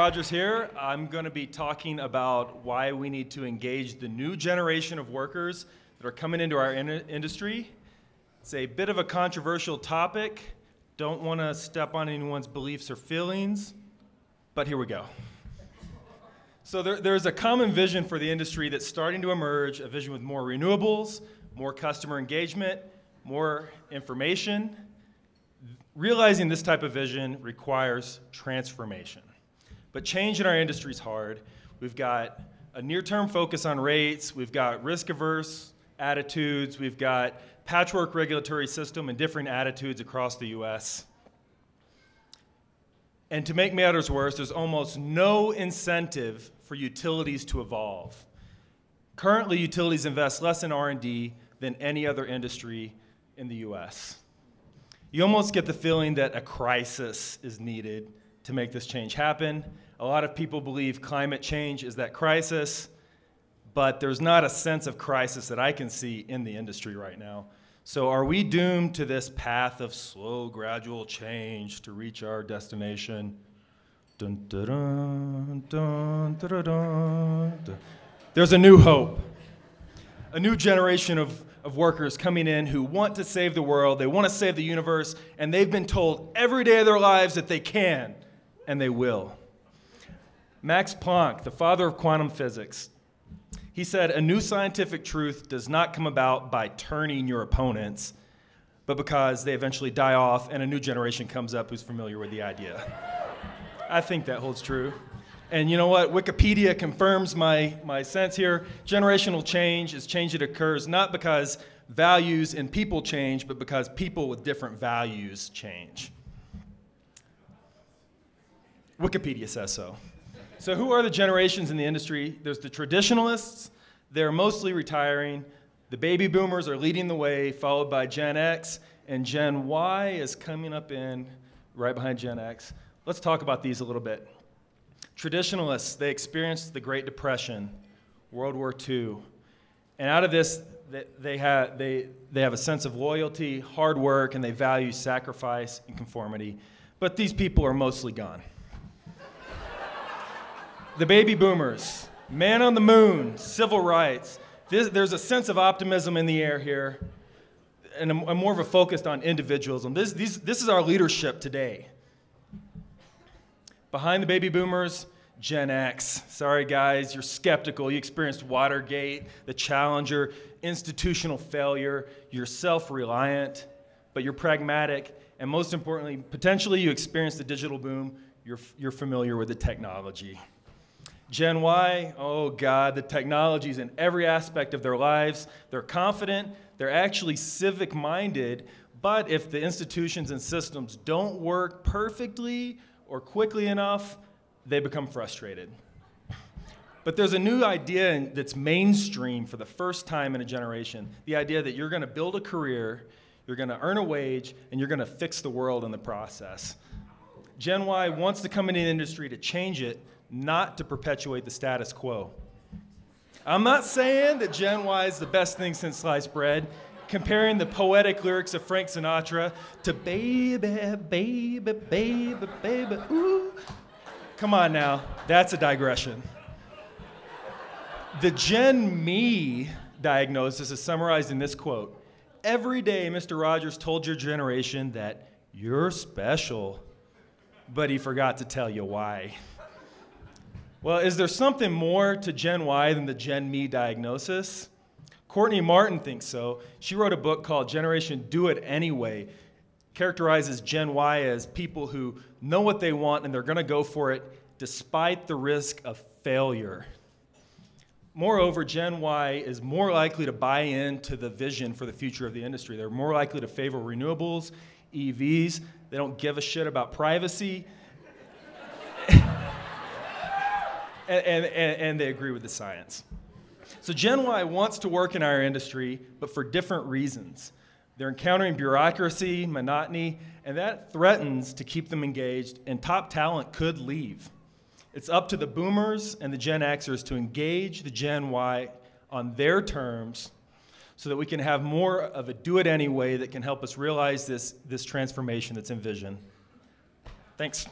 Rogers here. I'm going to be talking about why we need to engage the new generation of workers that are coming into our industry. It's a bit of a controversial topic. Don't want to step on anyone's beliefs or feelings, but here we go. So there's a common vision for the industry that's starting to emerge, a vision with more renewables, more customer engagement, more information. Realizing this type of vision requires transformation. But change in our industry is hard. We've got a near-term focus on rates, we've got risk-averse attitudes, we've got patchwork regulatory system and different attitudes across the US. And to make matters worse, there's almost no incentive for utilities to evolve. Currently, utilities invest less in R&D than any other industry in the US. You almost get the feeling that a crisis is needed to make this change happen. A lot of people believe climate change is that crisis, but there's not a sense of crisis that I can see in the industry right now. So are we doomed to this path of slow, gradual change to reach our destination? Dun, dun, dun, dun, dun, dun, dun. There's a new hope, a new generation of workers coming in who want to save the world, they want to save the universe, and they've been told every day of their lives that they can, and they will. Max Planck, the father of quantum physics, he said, "A new scientific truth does not come about by turning your opponents, but because they eventually die off and a new generation comes up who's familiar with the idea." I think that holds true. And you know what? Wikipedia confirms my sense here. Generational change is change that occurs not because values and people change, but because people with different values change. Wikipedia says so. So who are the generations in the industry? There's the traditionalists. They're mostly retiring. The baby boomers are leading the way, followed by Gen X, and Gen Y is coming up in right behind Gen X. Let's talk about these a little bit. Traditionalists, they experienced the Great Depression, World War II. And out of this, they have a sense of loyalty, hard work, and they value sacrifice and conformity. But these people are mostly gone. The baby boomers, man on the moon, civil rights. There's a sense of optimism in the air here, and a more of a focus on individualism. This is our leadership today. Behind the baby boomers, Gen X. Sorry guys, you're skeptical. You experienced Watergate, the Challenger, institutional failure. You're self-reliant, but you're pragmatic. And most importantly, potentially you experienced the digital boom. You're familiar with the technology. Gen Y, oh God, the technology's in every aspect of their lives. They're confident. They're actually civic-minded. But if the institutions and systems don't work perfectly or quickly enough, they become frustrated. But there's a new idea that's mainstream for the first time in a generation, the idea that you're going to build a career, you're going to earn a wage, and you're going to fix the world in the process. Gen Y wants to come into the industry to change it, not to perpetuate the status quo. I'm not saying that Gen Y is the best thing since sliced bread, comparing the poetic lyrics of Frank Sinatra to baby, baby, baby, baby, ooh. Come on now, that's a digression. The Gen Me diagnosis is summarized in this quote. "Every day, Mr. Rogers told your generation that you're special, but he forgot to tell you why." Well, is there something more to Gen Y than the Gen Me diagnosis? Courtney Martin thinks so. She wrote a book called Generation Do It Anyway. Characterizes Gen Y as people who know what they want and they're going to go for it despite the risk of failure. Moreover, Gen Y is more likely to buy into the vision for the future of the industry. They're more likely to favor renewables, EVs. They don't give a shit about privacy. and they agree with the science. So Gen Y wants to work in our industry, but for different reasons. They're encountering bureaucracy, monotony, and that threatens to keep them engaged, and top talent could leave. It's up to the boomers and the Gen Xers to engage the Gen Y on their terms so that we can have more of a do-it-anyway that can help us realize this transformation that's envisioned. Thanks.